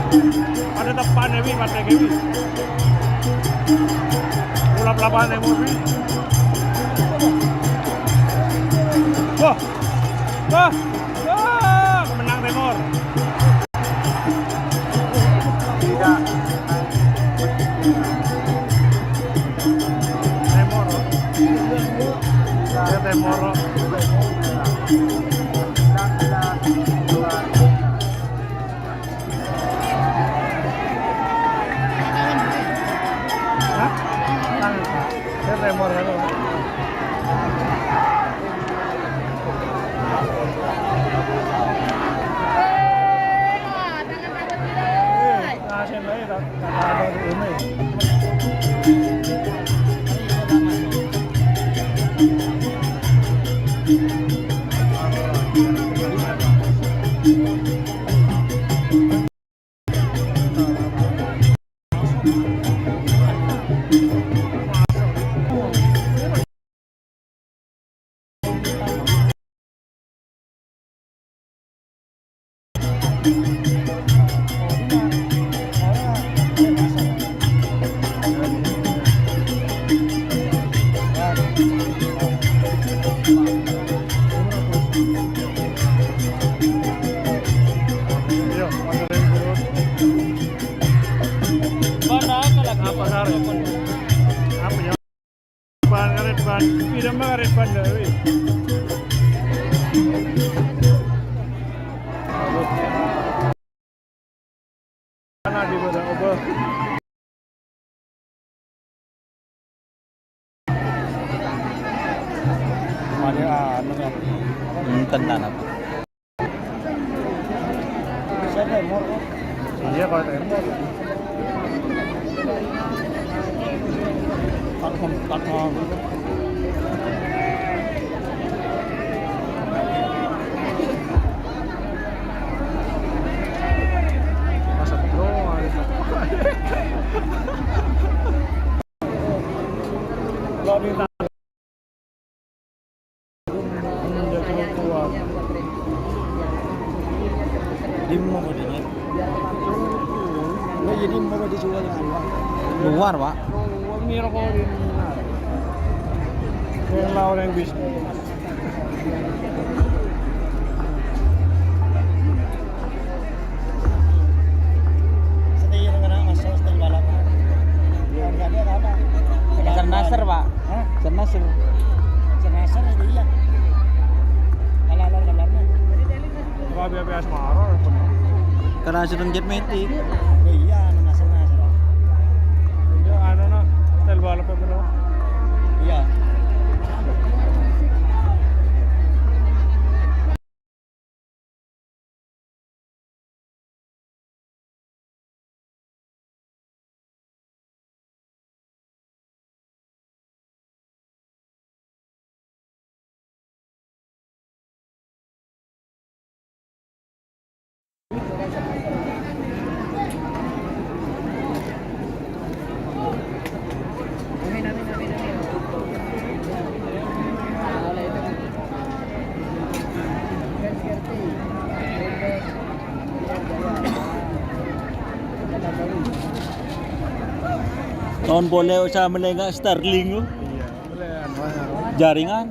Ada depan Ewi, partai Ewi. Ulap lapangan emosi. Wah, wah, wah, menang Timur. Tidak. Timur. Remor kan. Tendang apa? Iya kalau Timur. Masak doang. Kalau di Dimmo ko din yan. jadi mau dijual yang luar. Luar, Pak. Mira ko din na. Yung lawan ng bis. Setir nga na masuk setel balap. Harganya apa? Nasr, Pak. Hah? Nasr. Senasar itu iya. Kalar-kalarnya. Kalau biasa marah. Karena sedang jet metik. Oh iya, anu Nasr. Itu anu na, setel balap apa benar? Iya. Tahun boleh usaha melengak Starling Iya, boleh anu. jaringan.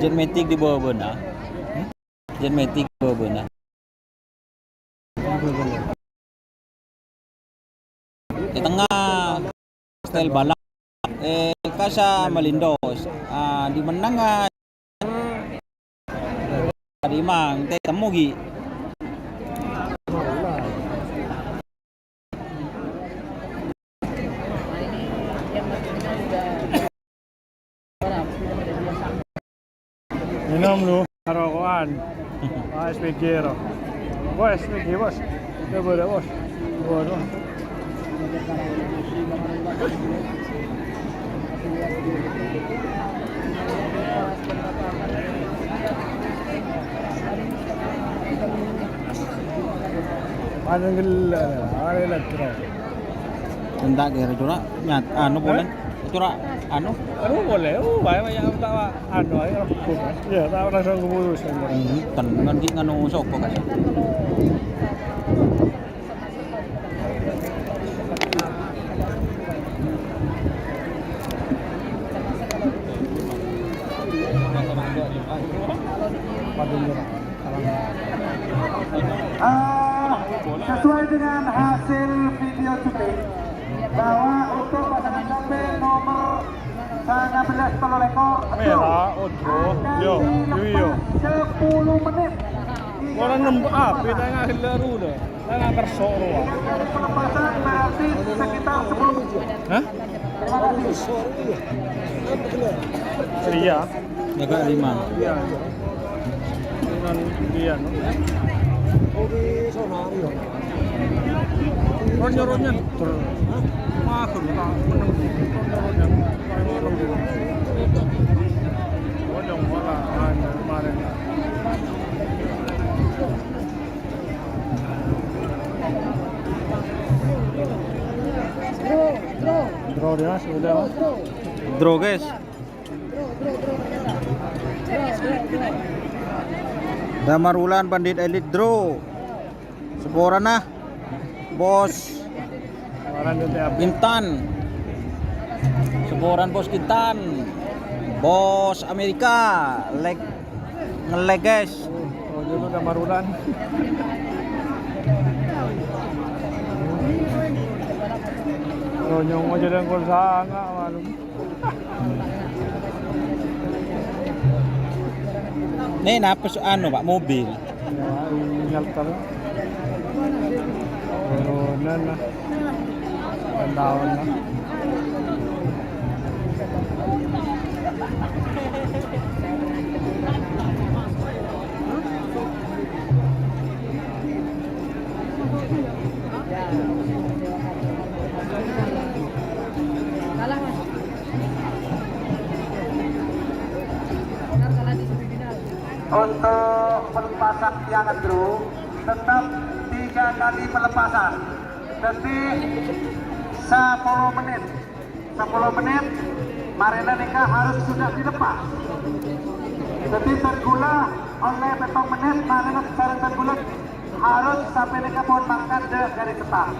Genmatic di bawah benar. Genmatic di bawah benar. Di tengah style balap. Kasa Malindos. Di menang di mang teh temu gi. Minum lu, rokokan. SPG ro. Bos, SPG bos. Coba dah bos. Bos. Panggil, ada elektro. Tenda kira cura nyat anu boleh. Cura anu. Anu boleh, banyak tak anu aja rempuk. Ya, tak langsung keputusan. Tenan ki nganu sopo kan. Sesuai dengan hasil video syuting bahwa untuk pasangan cabai nomor 19 telur ekor Merah, Odro, yo, yo. 10 menit. Orang nembak api, tengah hilaru dah. Tengah kersok ruang. Dari pelepasan berarti sekitar 10 menit. Hah? Terima kasih. Iya. Jaga 5. Iya. Dengan dia, no. Ronyo-ronyo terus. Mahal tak menang. Ronyo-ronyo. Ronyo malah kemarin. Draw dia sudah. Draw guys. Damar Wulan Bandit Elite draw. Seboran nah. Bos Kemarin dia Intan. Seboran Bos Intan. Bos Amerika. Ngeleg guys. Oh, dia udah marulan. Ronyong aja dan kol sangat malum. Nih napa anu Pak mobil. Ya, ini nyalter. Turunan lah. Pendahun lah. Untuk pelepasan tiangan draw tetap 3 kali pelepasan. Detik 10 menit. 10 menit Marina Nika harus sudah dilepas. Jadi tergula oleh betong menit Marina secara tergula harus sampai Nika pohon makan dari start.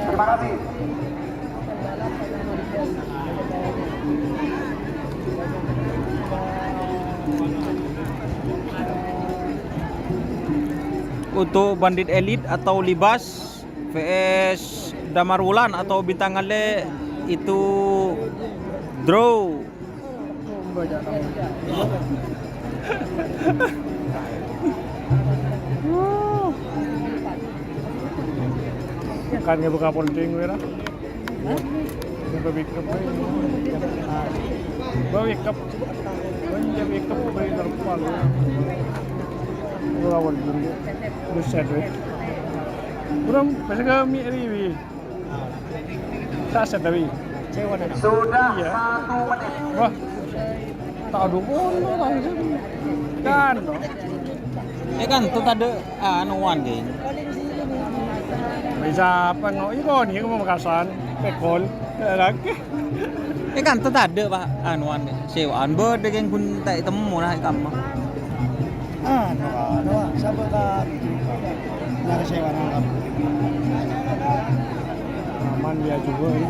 Terima kasih. Untuk Bandit Elite atau Libas vs Damar Wulan atau Bintang Ale itu draw. Kan nggak buka polting wira. Nggak bikap. Bawa bikap. Banyak bikap beri terpal. Awal dulu, buset weh. Kurang, pasal kami riwi. Saset tapi. Sudah Iya. 1 menit. Wah, tak ada pun langsung. Kan, no? Kan tuh tadi anuan geng. Bisa apa no? Iko nih, aku mau makasan, pekol, lagi. Kan tuh tadi Pak anuan sewaan berde geng kun tak temu nah kamu. Sabar ka nakasewa ng kapo. Aman dia juga. Ano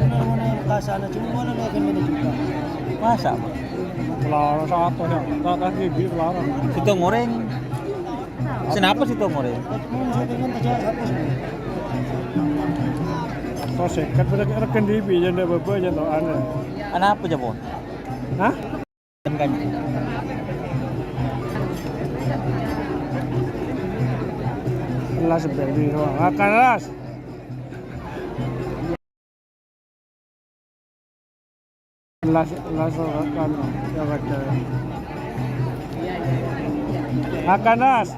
naman na yung kasana, cuma wala na yung juga. Masa Pak? Pelarang satu ya, tak kasih gigi pelarang. Situ goreng. Kenapa situ goreng? Kung sa tingin ta siya, hapos mo. Kau sekat pada rekan dibi, jangan apa jangan aneh. Kenapa Jabon? Hah? Kan Las baby doang. Akan las. Las akan yang ada. Akan las.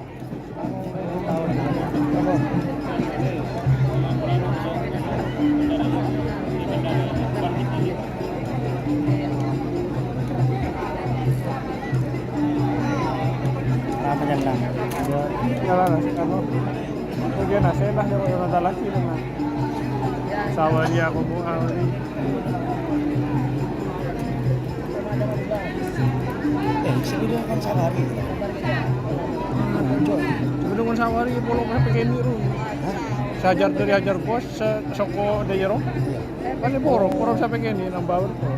Apa yang Ya lah, ano. Sige na, saya lah yung nadalaki na. Sawa niya ako mo ari. Sebelum kan sehari. Sebelum kan sawari pulo ka pageni ron. Sajar dari hajar bos sa soko de yero. Kali puro sa pageni ng bawal ko.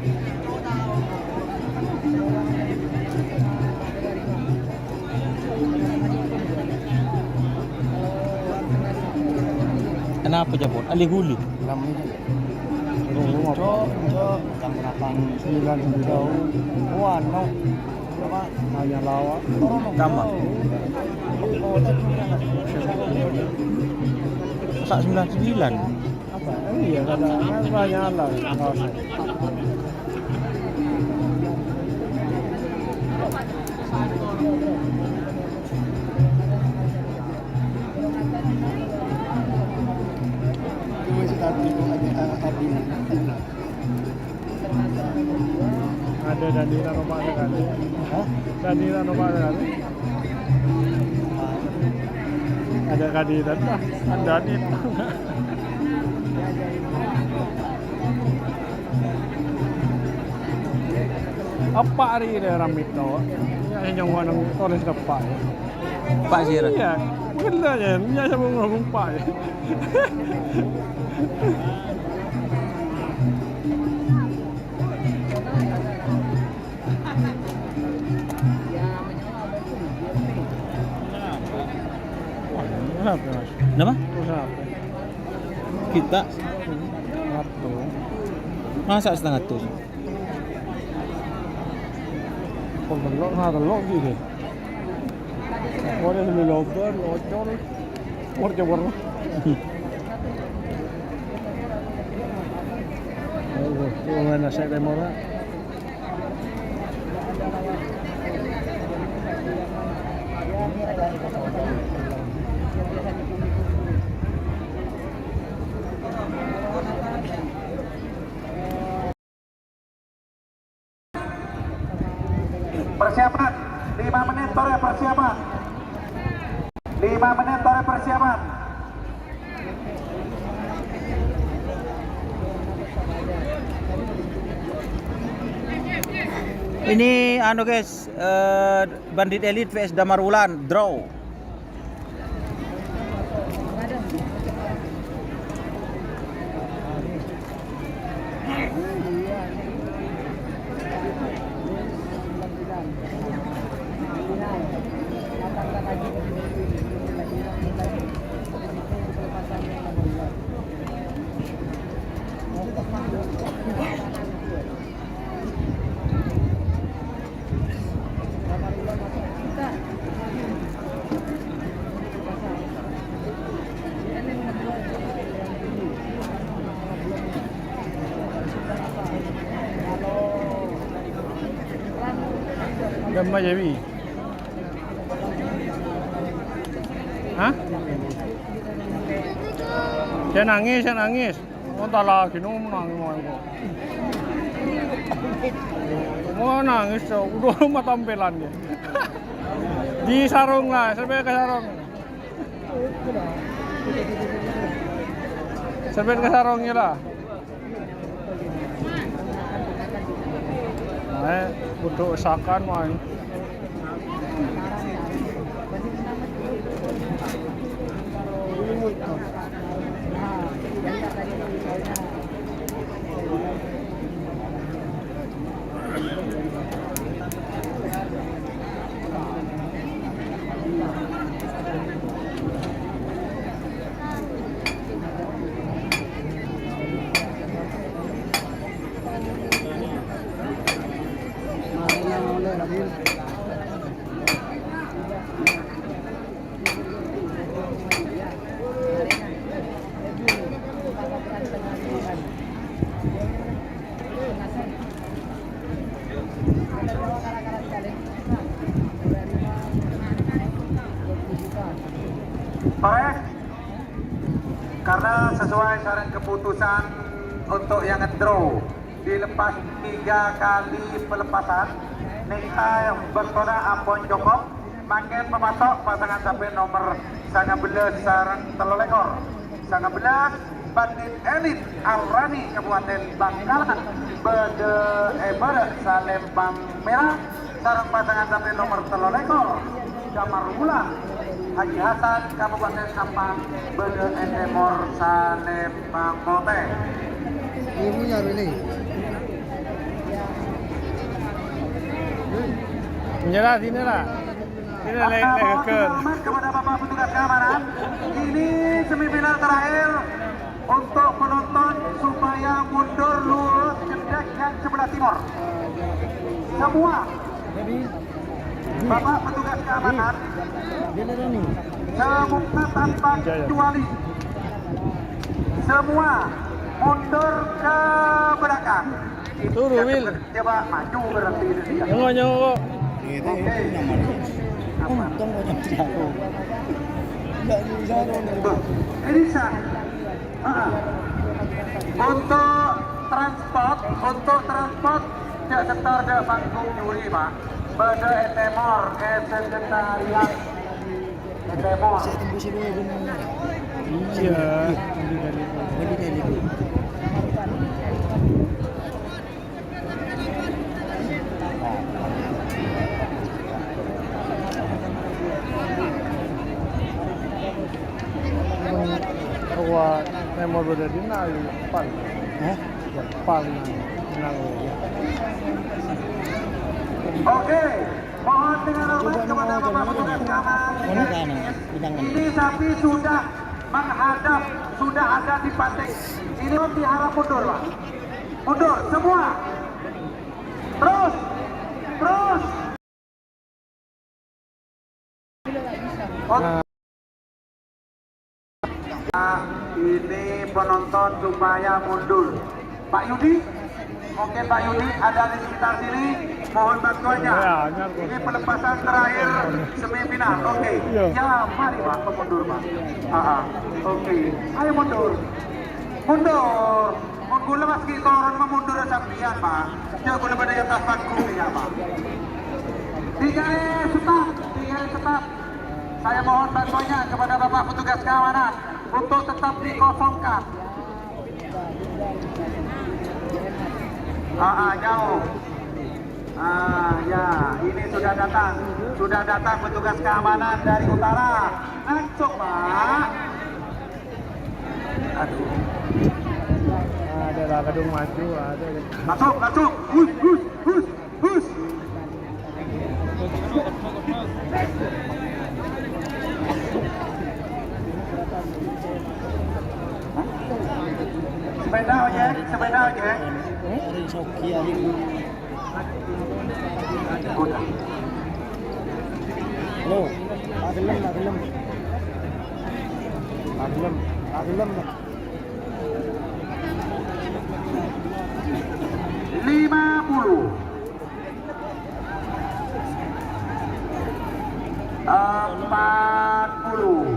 Kenapa jabon? Alihuli. Ramai je. Rumah Jo, jam 8 9 Wan, no. Apa? hanya lawa. Kama. Oh, tak kira. Sak 99. Apa? Iya, ada banyak lah. Dua tadi itu ada tadi. Ada danira rumah sekali. Hah? Danira rumah sekali. Ada kandidat lah. Ada dit. Apa hari ini ramit tau? Ya yang wanang tulis depan. Pak Sira. Iya, gila ya. Nya sama ngomong pak. Kenapa mas? Kenapa? Kenapa? Kita Satu. masak setengah tuh. Pagkalok na kalok gitu. Boleh sambil logor, locor. Warna-warna. Oh, itu mana saya demo lah. Persiapan 5 menit tore persiapan. 5 menit tore persiapan. Ini anu guys, Bandit Elite vs Damar Wulan draw. Gambar jadi. Hah? Saya nangis. Oh tak lagi, nunggu nangis mau aku. Mau nangis, udah rumah tampilannya. Di sarung lah, sampai ke sarung. Sampai ke sarungnya lah. Butuh usahakan main. Oke, karena sesuai saran keputusan untuk yang draw dilepas 3 kali pelepasan, Nika bertona ampun cukup makin memasok pasangan sampai nomor 19 sarang telolekor 19 Bandit Elit Alrani Kabupaten Bangkalan Bede Salembang Merah sarang pasangan sampai nomor telolekor Jamar Bulan Haji Hasan Kabupaten Sampang Bede Timur Salembang Mote. Ibunya ini. Menyerah sini lah. Ini leker. Kepada Bapak petugas keamanan, ini semifinal terakhir untuk penonton supaya mundur lurus jendek yang sebelah timur. Semua Bapak petugas keamanan semua tanpa kecuali semua mundur ke belakang. Turun, Wil. Coba maju berarti Indonesia. Nyongok. Itu nyaman. Untung kok nyampe aku. Enggak bisa dong. Ini sah. Untuk transport tidak setor ke panggung juri Pak. Pada Etemor, sekretariat Etemor. Saya tembus dulu gunung. Iya. Beli dari itu. Wah, memang udah dinali, pan. Pan, nang. Oke, mohon dengan hormat kepada Bapak petugas keamanan. Ini sapi sudah menghadap, sudah ada di pantai. Ini diharap mundur, Pak. Mundur, semua. Terus. Ini penonton supaya mundur. Pak Yudi, oke Pak Yudi ada di sekitar sini, mohon bantuannya. Ini pelepasan terakhir semifinal. Oke, ya mari Pak, mundur Pak. Oke, ayo mundur. Mundur mas kita orang memundur sampian Pak. Jangan boleh pada atas panggung ya Pak. Tiga stop. Saya mohon bantuannya kepada Bapak petugas keamanan untuk tetap dikosongkan. Jauh. Ya, ini sudah datang petugas keamanan dari utara. Langsung Pak. Aduh. Ada lah gedung maju, ada. Langsung. Hus. Sepeda ojek. Dari Sokia ini. Udah. Halo, tak gelem. 50 40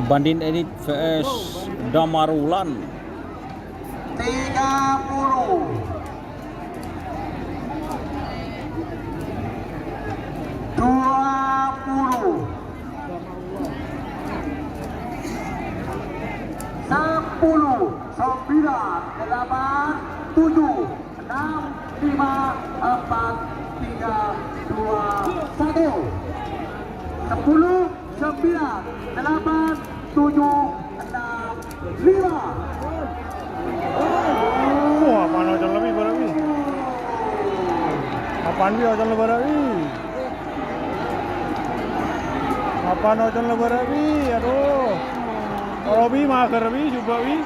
Bandit Elit vs Damarulan 30 20 10 9 8 7 6 5 4 3 2 1 10 9 8 7 6 5 4 3 2 1 Wah, apaan ojon lebih berarti? Apaan dia ojon lebih berarti? Apaan ojon lebih berarti? Aduh. Robi mager wi, coba wi.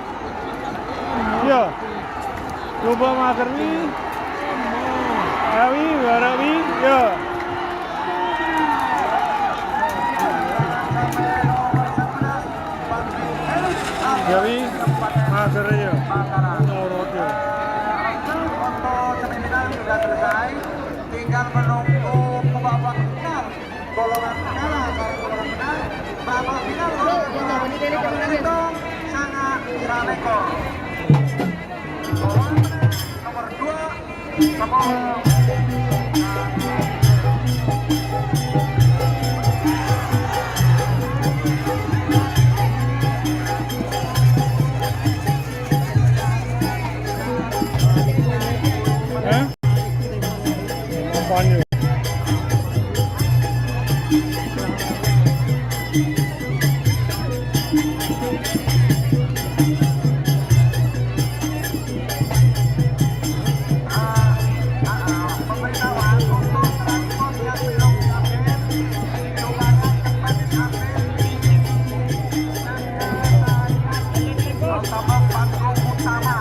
Iya. Coba mager wi. Awi, barawi, ya. Jadi mager aja. Ngorot ya. Untuk semifinal sudah selesai, tinggal menunggu babak final. Golongan final, golongan final, babak final. Itu sangat Saleko. Nomor 2 sama Eh? Apaan yun? Pemberitahuan untuk transport yang belum diambil, Tulangan Kempanis Amin, Protokol Panggung Utama.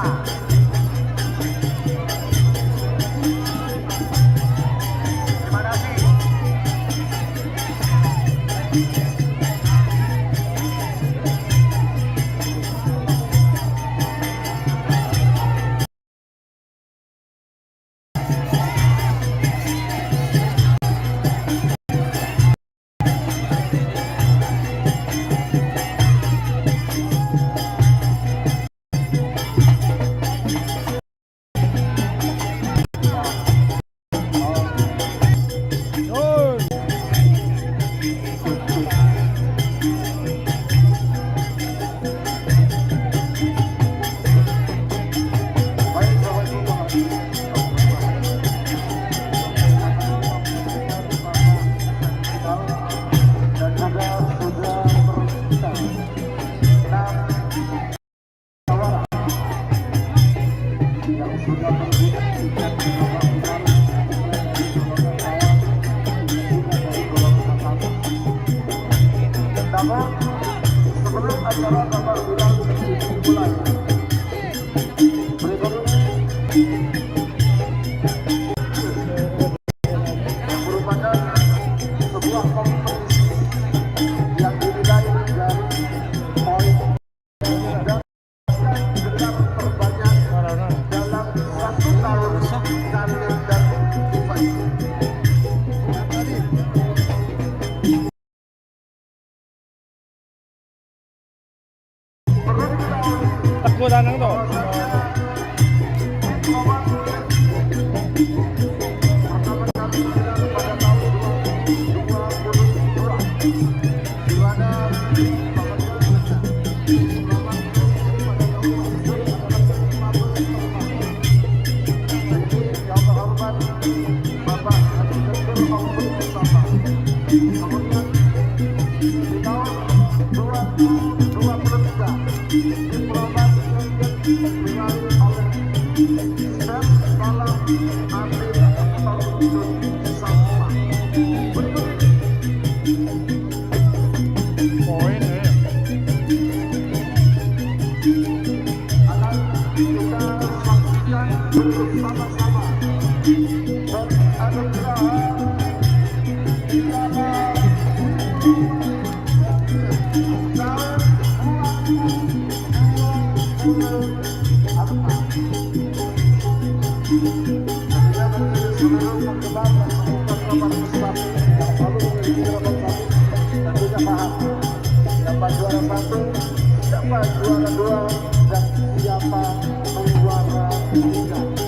Terima kasih. Yun! Baik, Bapak Ibu, dan juga sudah berita 6 tawaran yang sudah terbit tiket namun sebelum acara Bapak bilang dimulai berikut yang merupakan sebuah kompetisi yang dinilai dari poin dan gelar terbanyak dalam 1 tahun kalender FIFA. Takbo danang to. Poin eh. Bersama-sama siapa juara 1, siapa juara 2, dan siapa juara 3.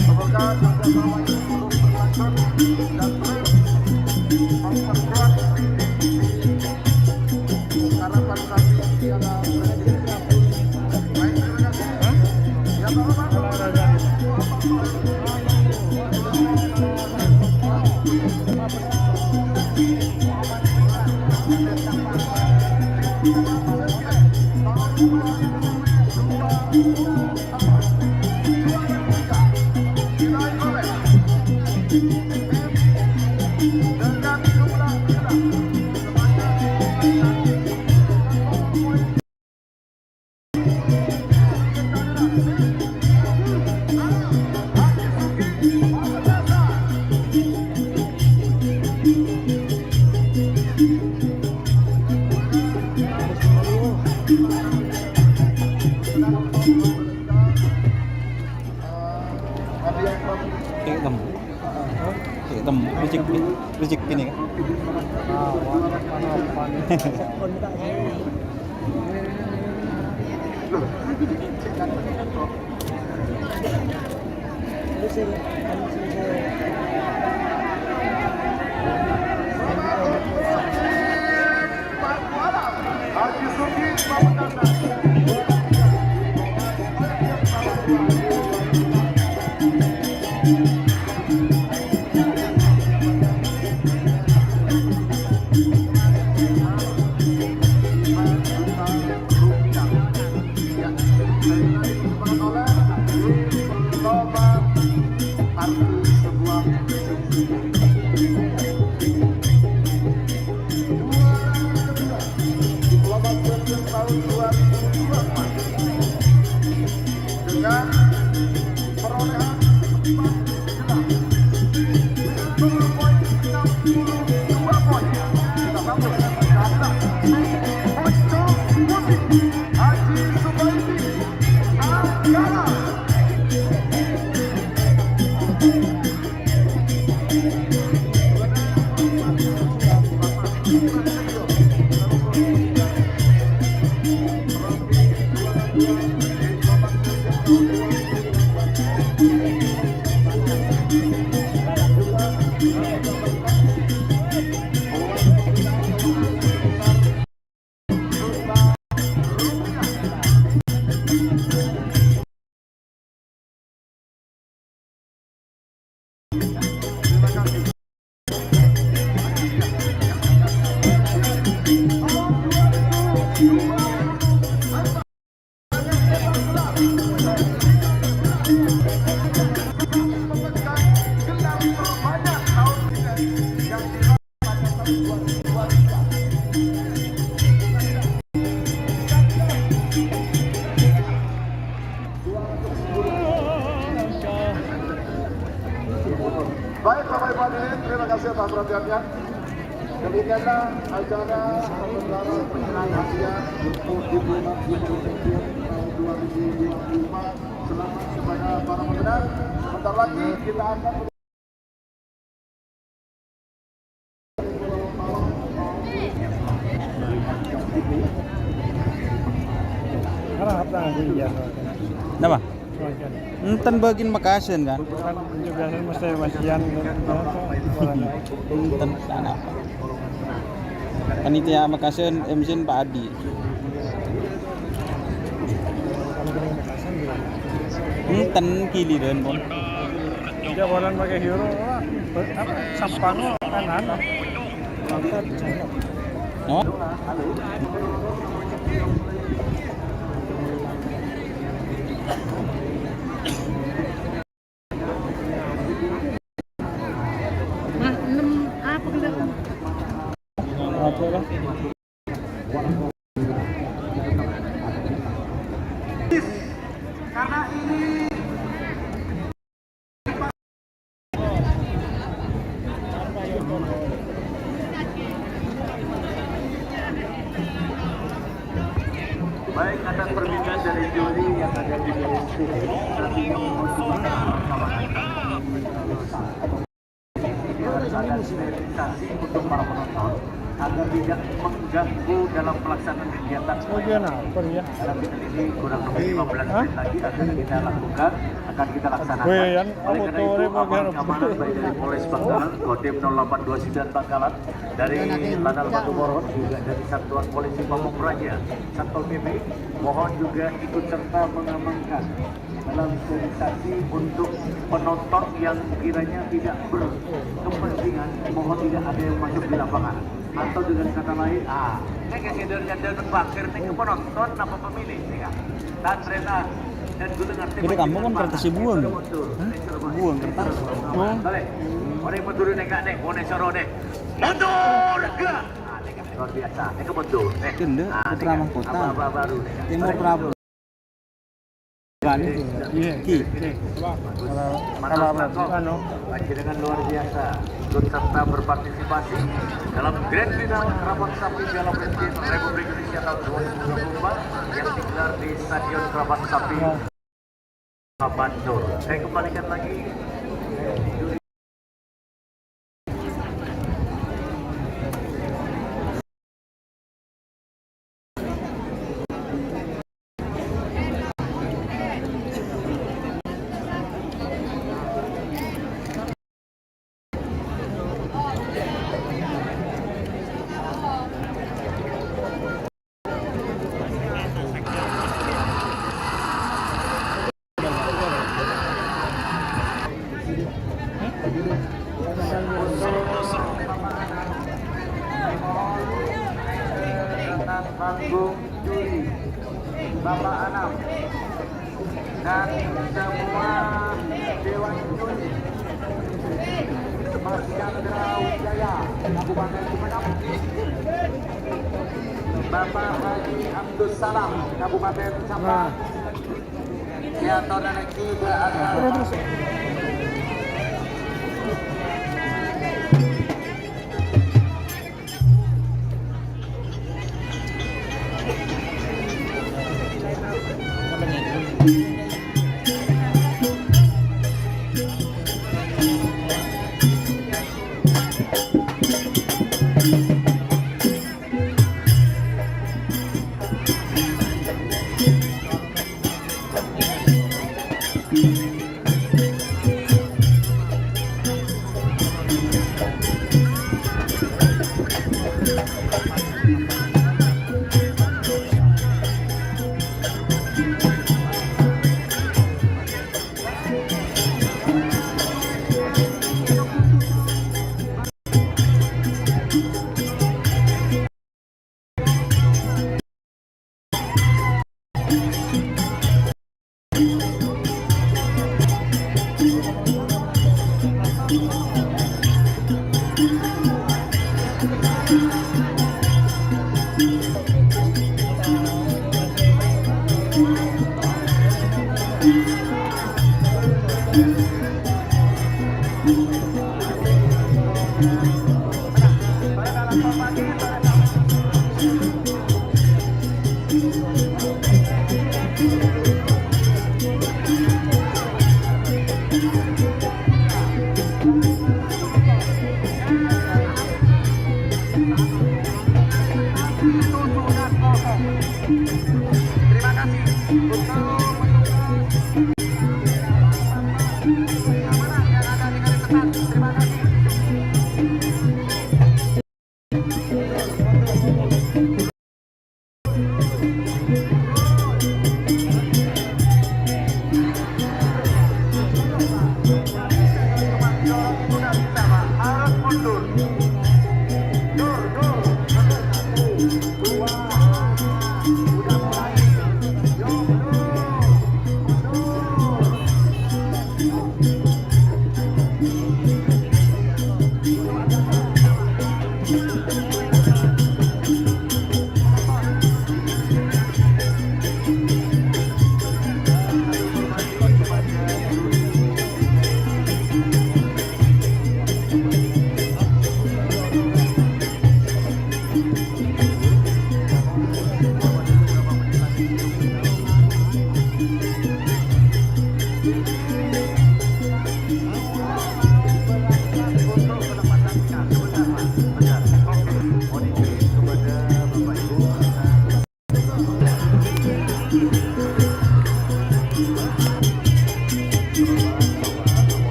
Semoga kerjasama ini terus berlanjut dan terus memperkuat harapan kami tiada presiden. Baik, terima kasih. Ya, Bapak. Hitam, rejeki ini kan. Haji Suki Pamekasan. Dengan perolehan 10 poin 62 poin. Kita sambut dengan kehadiran Muncul Putih Haji Subaidi Anggara. Baik Bapak Ibu hadirin, terima kasih atas perhatiannya. Demikianlah acara penggelar penyerahan hadiah untuk diplomat G20 tahun 2025. Selamat kepada para pemenang. Sebentar lagi kita akan Kenapa? Enten bagian Makassar kan? Kan biasanya mesti masian Enten sana. Panitia Makassar MC Pak Adi. Enten giliran pun. dia orang pakai hero apa sampano kanan angkat jalan. Oh. Apa lah? karena ini baik atas permintaan dari juri yang ada di garis sini nantinya harus ada sterilisasi untuk para penonton. agar tidak mengganggu dalam pelaksanaan kegiatan. Bagian apa ya? Dalam ini kurang lebih 15 menit lagi akan kita lakukan, akan kita laksanakan. Bagian Oleh apa karena tuh? itu, aparat keamanan baik dari Polres Bangkalan, Kodim 0829 Bangkalan, dari Lanal Batu Boron, juga dari Satuan Polisi Pamung Praja, Satpol PP, mohon juga ikut serta mengamankan dalam sterilisasi untuk penonton yang kiranya tidak berkepentingan, mohon tidak ada yang masuk di lapangan. Atau dengan kata lain, ini kayak dan bakir ini penonton apa pemilih, ya? Dan Rena dan Gunungan. Jadi kamu kan kertas buang, buang kertas. Boleh. Orang mundur nih kak nih, mau soro nih. Mundur enggak? Luar biasa, ini mundur. Kende Putra Mahkota. Apa baru nih? Timur Prabu. Iya. Kalau ano? Dengan luar biasa, ikut serta berpartisipasi dalam Grand Final Kerabat Sapi Piala Presiden Republik Indonesia tahun 2024 yang digelar di Stadion Kerabat Sapi Bandung. Saya kembalikan lagi. Panggung juri Bapak Anam dan semua Dewan Juri Mas Chandra Wijaya Kabupaten Sumedang, Bapak Haji Abdus Salam Kabupaten Sabang, Kreator dan juga ada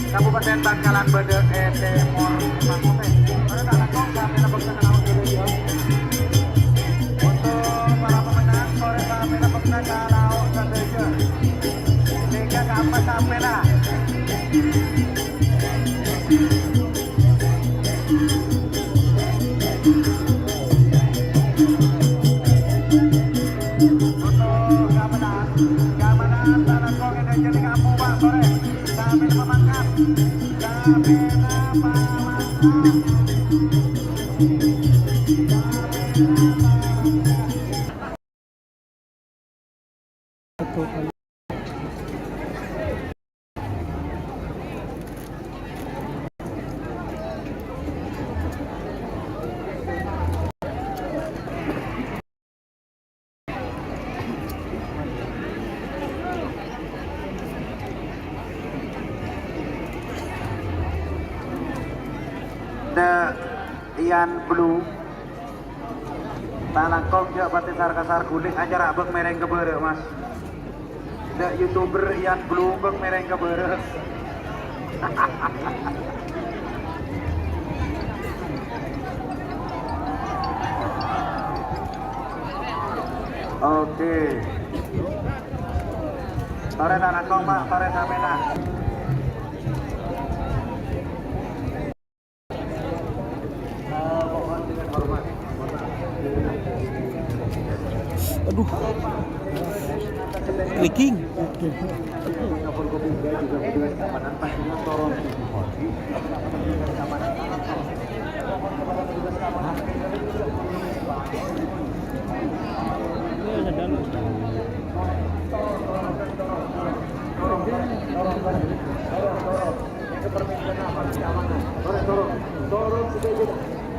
Kabupaten Bangkalan Bede Timur Mangkuteh. Untuk para pemenang sore kami pemenang kalau saja. Liga keempat sampai lah. Untuk kemenang tanah kong ini jadi kamu Pak sore. Kami memangkat. Kami Ian Blue Talangkong jak batin kasar kulit acara abang mereng kebere mas. The YouTuber Ian Blue bang mereng kebere. Oke. Sore Talangkong pak, sore Samena. Aduh, clicking.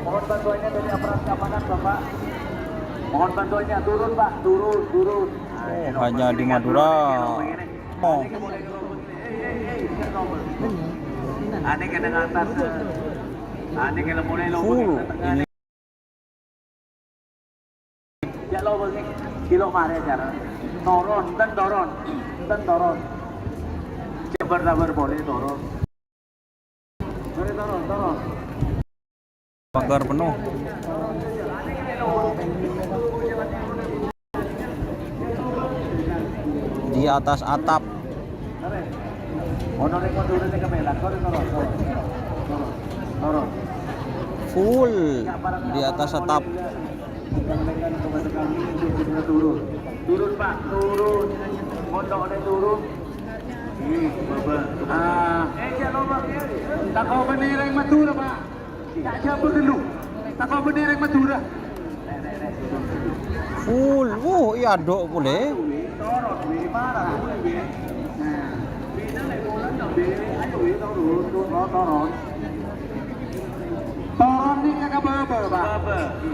Mohon bantuannya dari aparat keamanan Bapak. Mohon bantuannya turun Pak, turun. Hanya di Madura. Oh. Ane kena atas. Ane kena mulai lo. Ini Ya lo begini kilo mare cara. Toron. Sabar boleh toron. Boleh toron. Pagar penuh. Di atas atap. Full di atas atap. Turun Pak, turun. Pondoknya turun. Jangan Pak. Tak kau bendera yang Madura Pak. Tak siapa dulu. Tak kau bendera yang Madura. Full. Iya dok boleh. Toron ni kakak bebe Pak.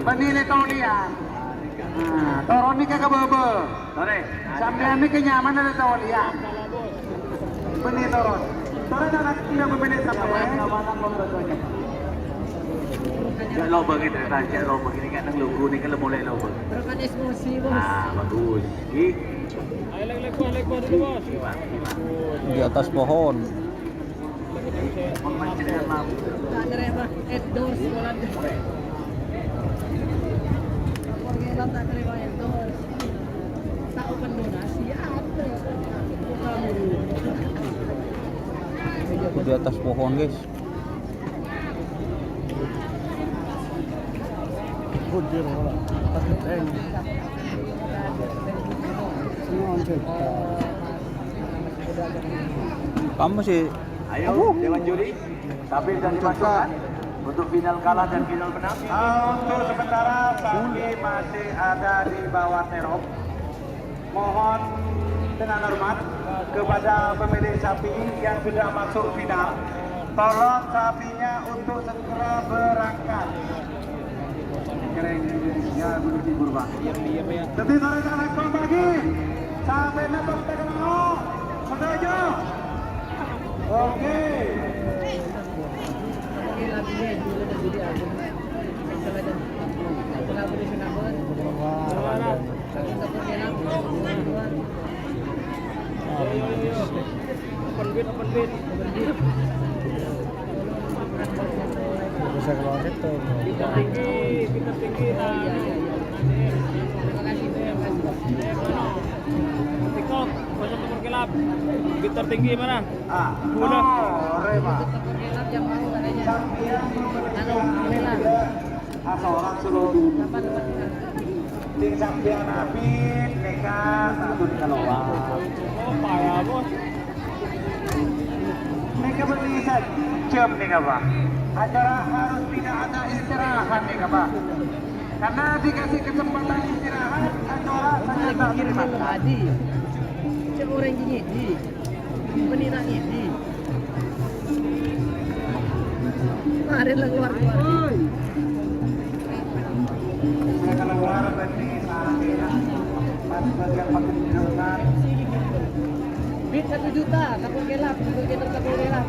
Penilai tolian. Toron ni kakak bebe. Sampai ni kenyaman ada tolian. menit turun. Turun anak tidak memilih sampai. Ya lo bagi terakhir lo begini kan nang lugu ni kan lo mulai lo. Berkan emosi bos. Ah bagus. Ih. Lekor dulu bos. Di atas pohon. Tak terima endorse bola. Orang tak terima endorse. Tak open donasi ada. Di atas pohon guys. Kudir bola. Takut eng. Kamu sih Ayo, Dewan Juri. Tabir dan dimasukkan untuk final kalah dan final menang. Untuk sementara Sapi masih ada di bawah terop. Mohon dengan hormat kepada pemilik sapi yang sudah masuk final, tolong sapinya untuk segera berangkat. Keren, ya boleh tidur bang. Tapi sore tarik pagi, sampai nembak tekan mau, setuju? Oke. Open bid. Bisa keluar itu. Kita tinggi TikTok, masuk nomor gelap. Bid tertinggi mana? Bola. Rema. Yang mau katanya. Seorang suruh ting sampean Abid, Neka, satu di keluar. Oh, payah bos. Neka berlisan, jam Neka Pak. Acara harus tidak ada istirahat Neka Pak. Karena dikasih kesempatan istirahat, acara saya tak terima. Tadi. Cek orang gini di. Penina ini. Ada lah keluar. Saya keluar berarti pas bagian pakai jurusan. Bid 1 juta, kapur gelap, kapur gelap.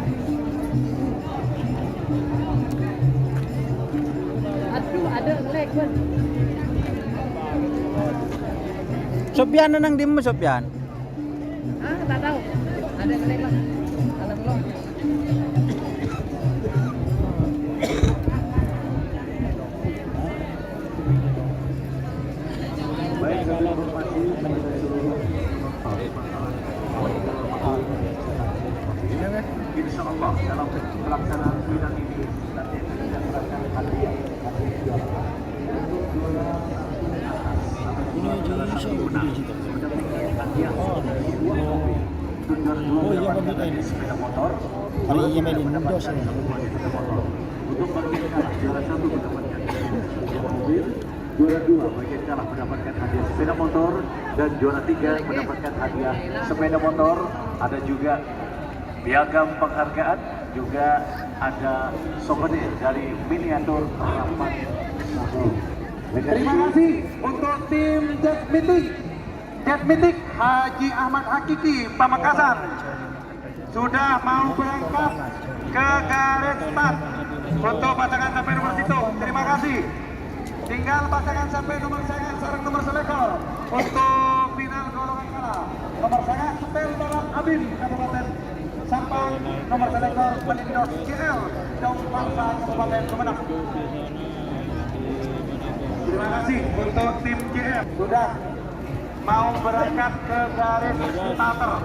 Aduh, ada lag kan. Sopian nang di mo Sopian. Ah, tak tahu. Ada lag lah. Alam lo. Baik, kalau informasi Insya Allah dalam pelaksanaan sidang ini nanti akan mendapatkan hadiah. Oh iya begitu sepeda motor. Hari ini main dos ya. Untuk bagian kalah juara 1 mendapatkan mobil, juara 2 bagian kalah mendapatkan hadiah sepeda motor, dan juara 3 mendapatkan hadiah sepeda motor. Ada juga piagam penghargaan, juga ada souvenir dari miniatur harapan satu. Terima kasih untuk tim Jet Meeting Haji Ahmad Hakiki Pamekasan sudah mau berangkat ke garis start untuk pasangan sampai nomor situ. Terima kasih. Tinggal pasangan sampai nomor sangat sarang nomor selekor untuk final golongan kalah. Nomor sangat Setel Barat Abin Kabupaten Sampang, nomor selekor Pelindos CL Daun Bangsa Kabupaten Sumeneb. Terima kasih untuk tim JM sudah mau berangkat ke garis starter.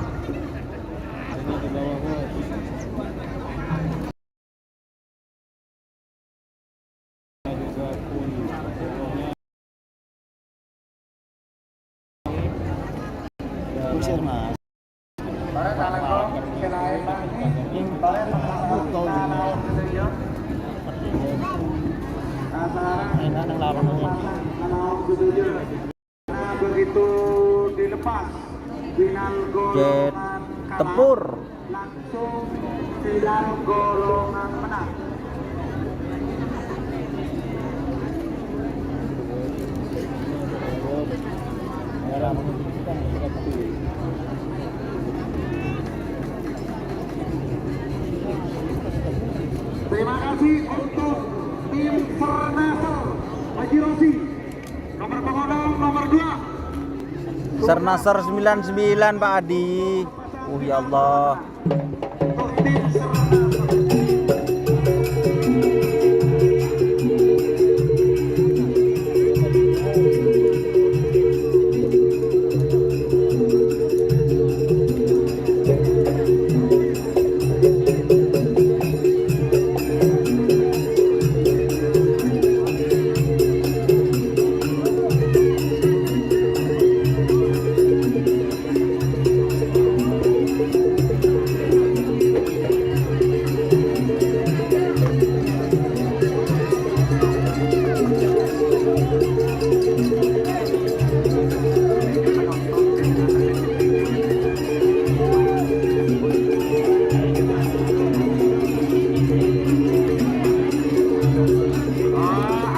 Begitu dilepas final Jet golongan tempur. langsung final golongan menang. kasih untuk tim Sernasar Haji Rosi. Nomor penggodong nomor 2. Sernasar 99 Pak Adi. Oh ya Allah. Untuk tim Sernasar.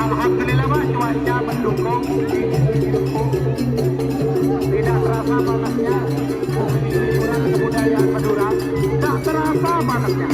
Alhamdulillah Pak, cuaca mendukung. Tidak terasa panasnya. Kurang kebudayaan Madura. Tak terasa panasnya.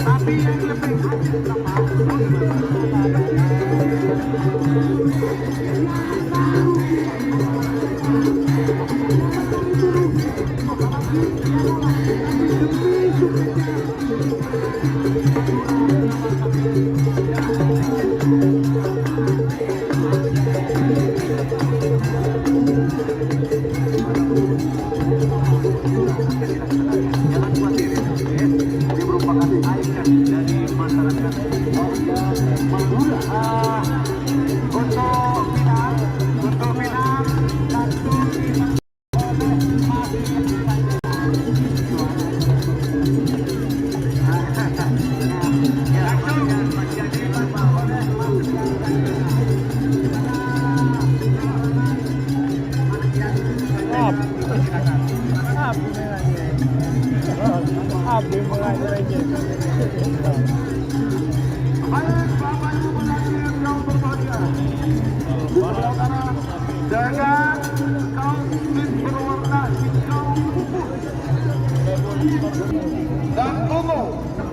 Tapi yang lebih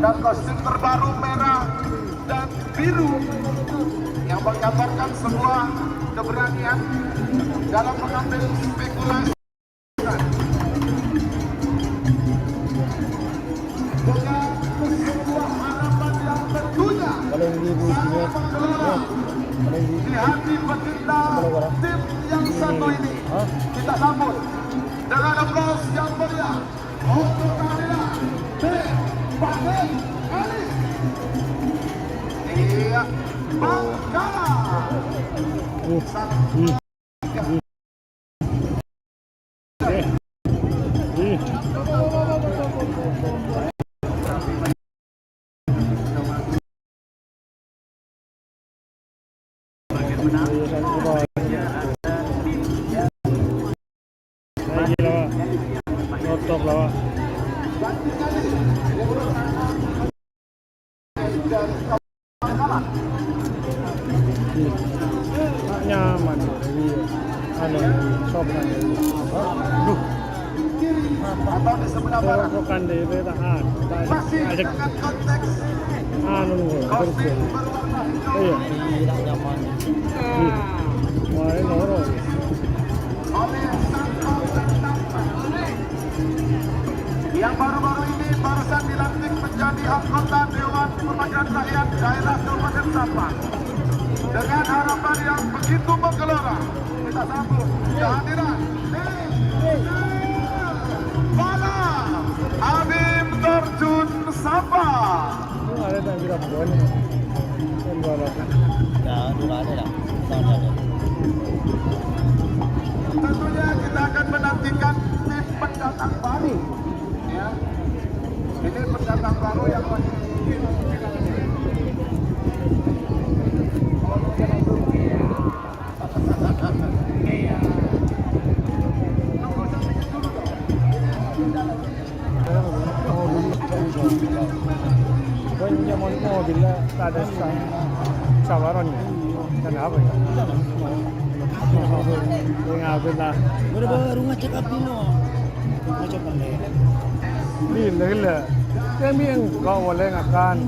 dan kostum terbaru merah dan biru yang menggambarkan sebuah keberanian dalam mengambil spekulasi dengan sebuah harapan yang tentunya Paling di bukunya. Paling di di hati pecinta tim yang satu ini. Kita sambut dengan aplaus yang meriah untuk kehadiran tim Pakai Ali. Iya, Bangkala. Notop lah. Nyaman dari shop kan. Duh. Atau di sebelah barat Bukan deh, itu tahan. masih Ajak dengan konteks anu kostum terus. berwarna hijau Iya. tidak nyaman. Wah, ini loro. oleh sang tampan yang baru-baru ini barusan dilantik menjadi anggota Dewan Perwakilan Rakyat Daerah Kabupaten Sampang. Dengan harapan yang begitu menggelora, kita sambut kehadiran Bala Abim Terjun Sampang. Itu ada yang bilang bon. Kan balap. Nah, dulu ada lah. Tahun ada. Tentunya kita akan menantikan tim pendatang baru. Ya, ini pendatang baru yang masih Punya mobilnya tak ada sawarannya. Kenapa ya? Ngapin lah. Baru ngecek up dulu. Ngecek up deh. Gila. Kami yang kau boleh ngakan.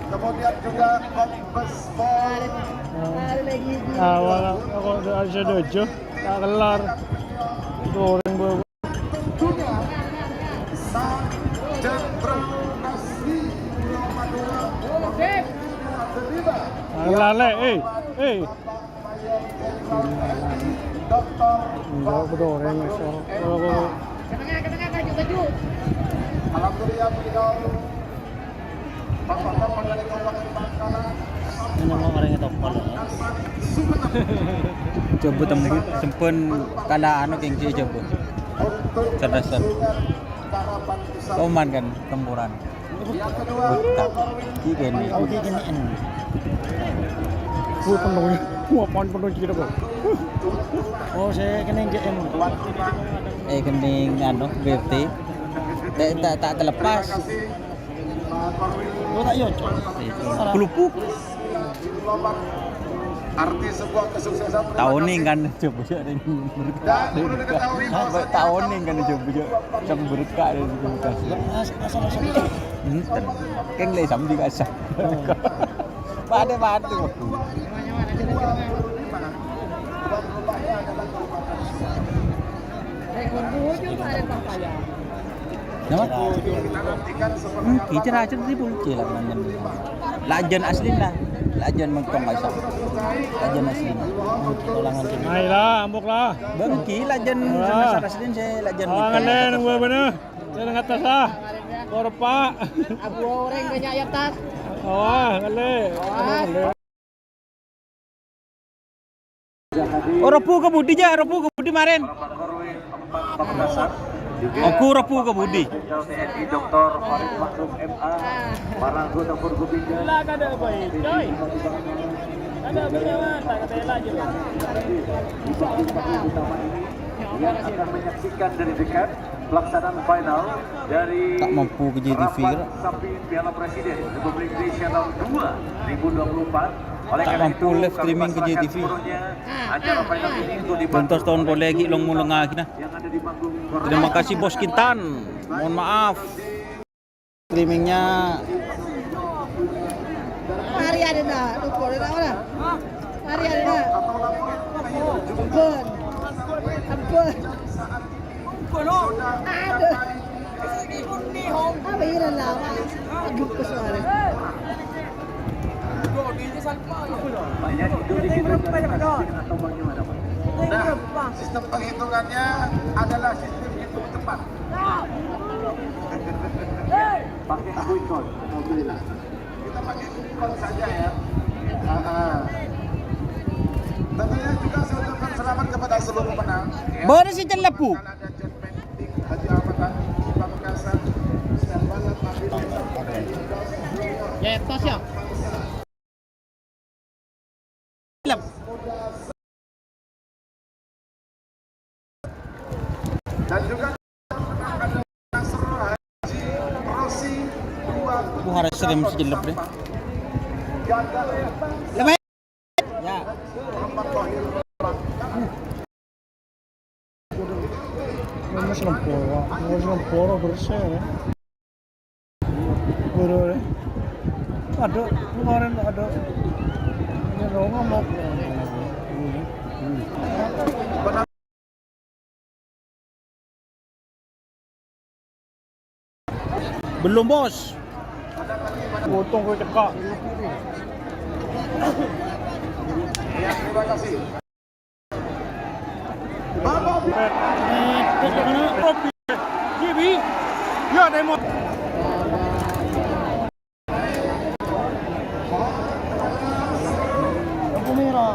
kemudian juga Kombes Pol Awal aku ada dojo, tak kelar. Goreng bawa. juga Sang Jenderal Asli Pulau Madura terlibat Lale, eh. Dr. Enggak bedoreng so. Kalau Alhamdulillah beliau Bapak-bapak dari Kabupaten Bangkala Ini memang orang yang topal ya. Coba tembus sempen kada anu keng cie coba. Cerdasan. harapan besar. Koman kan tempuran. Yang kedua, Butak. Ki kene. Oke kena N. aku penuhnya, apaan penuh kira kok. Oh saya kena JM. Kening anu BFT. Tak terlepas. Oh tak yo. Kelupuk. arti sebuah kesuksesan. Tahun ini kan coba ya ada yang berkah. Dan perlu diketahui bahwa Tahun ini kan coba ya sang berkah dari komunitas. Asal-asal. Enten. Kan le sam juga asal. Pada waktu. Nama? kita nantikan seperti apa. Kita aja di pulci lah nanyan. Lajan asli lah. Lajan mengkong asal. Lajan asli. Ulangan sini. Ayolah, ambok lah. Bangki lajan asal asli saya lajan. Ngalen gue bener. Saya ngatas ah. Korpa. Abu orang banyak ya tas. Wah, ngale. Oh, Repu ke Budi ja, Repu ke Budi kemarin. Aku Repu ke Budi. TNI Dr. Farid Makhlum MA, para anggota Forkopimda. Lah kada apa itu, coy. Kada penyaman, tak kata lagi. Yang akan menyaksikan dari dekat pelaksanaan final dari Tak mampu ke JTV Harapan kira. Sapi Piala Presiden Republik Indonesia tahun 2024. Oleh Tak karena mampu itu, live streaming kami ke JTV. seluruhnya acara final ini untuk dibantu Bentos tahun boleh lagi long mulung lagi nah. yang ada di panggung Terima kasih Bos Kintan. Mohon maaf. Streamingnya Mari ada dah, lupa ada mana? Mari ada dah. Ampun. Ampun. Aduh. Apa ini lama? Aduh kesuara. Nah, sistem penghitungannya adalah sistem hitung cepat. Pakai quick count, alhamdulillah. Kita pakai quick count saja ya. Tentunya juga saya ucapkan selamat kepada seluruh pemenang. baru si Jelapu. Ada John Bendik, Haji Ahmad, Pak Mekasan, Ustaz Balat, Ya, tos ya. dan juga ada Nasrul Haji Rosi 2 Buhara serem si Jelap deh. Jaga Lemai. Ya. Muhammad Tohir. Mas lemporo bersih ya. Buru ya. Ada kemarin ada ini ngomong. Belum bos. Potong gue cekak. Ya, terima kasih. Gibi. Ya demo. Lampu merah.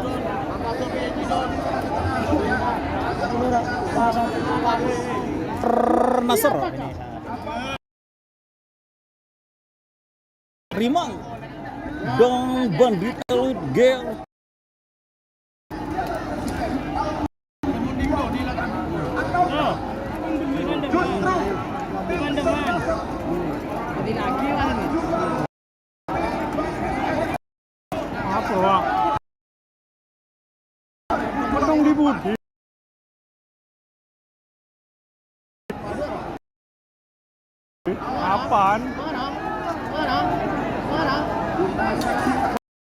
Lampu merah. Nasr. Rimang. Dong bandit elit gel. Apa lah? Potong di budi. Apaan?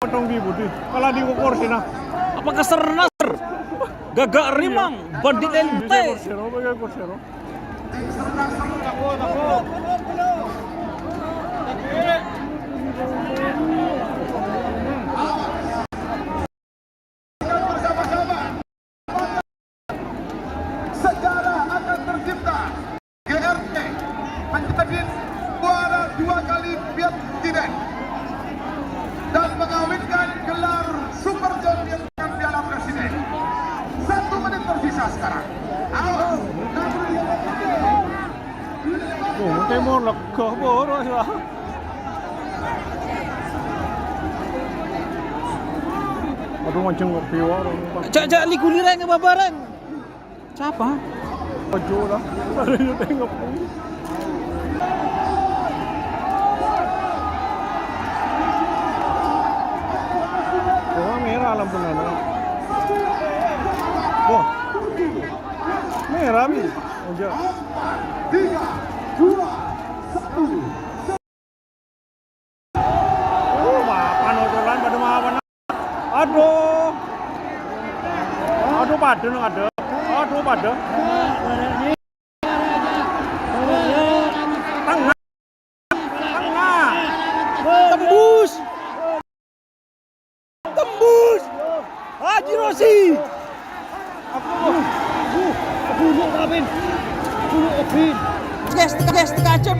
Potong di budi. Kalau diukur sih nah. Apa keser Nasr? Gagak Rimang bandit elit. Kursero, bagai kursero. Sejarah akan tercipta. GRT menjadi juara 2 kali Piala dan mengawinkan gelar Super Champion dengan Piala Presiden. 1 menit tersisa sekarang. Awas. Oh, kayak mau lega boros lah. Aduh macam kopi warung. Cak likulira nge babarang. Siapa? Ojo lah. Ada yang tengok. Oh, merah lampunya. Wah. Merah mi. Ojo. 3, 2, 1. Oh, mapan ojolan pada mapan. Aduh. Aduh pada nang ada. Aduh pada. Tengah. Tengah. Tembus. Tembus. Haji Rosi. Aku. Gas, kacau.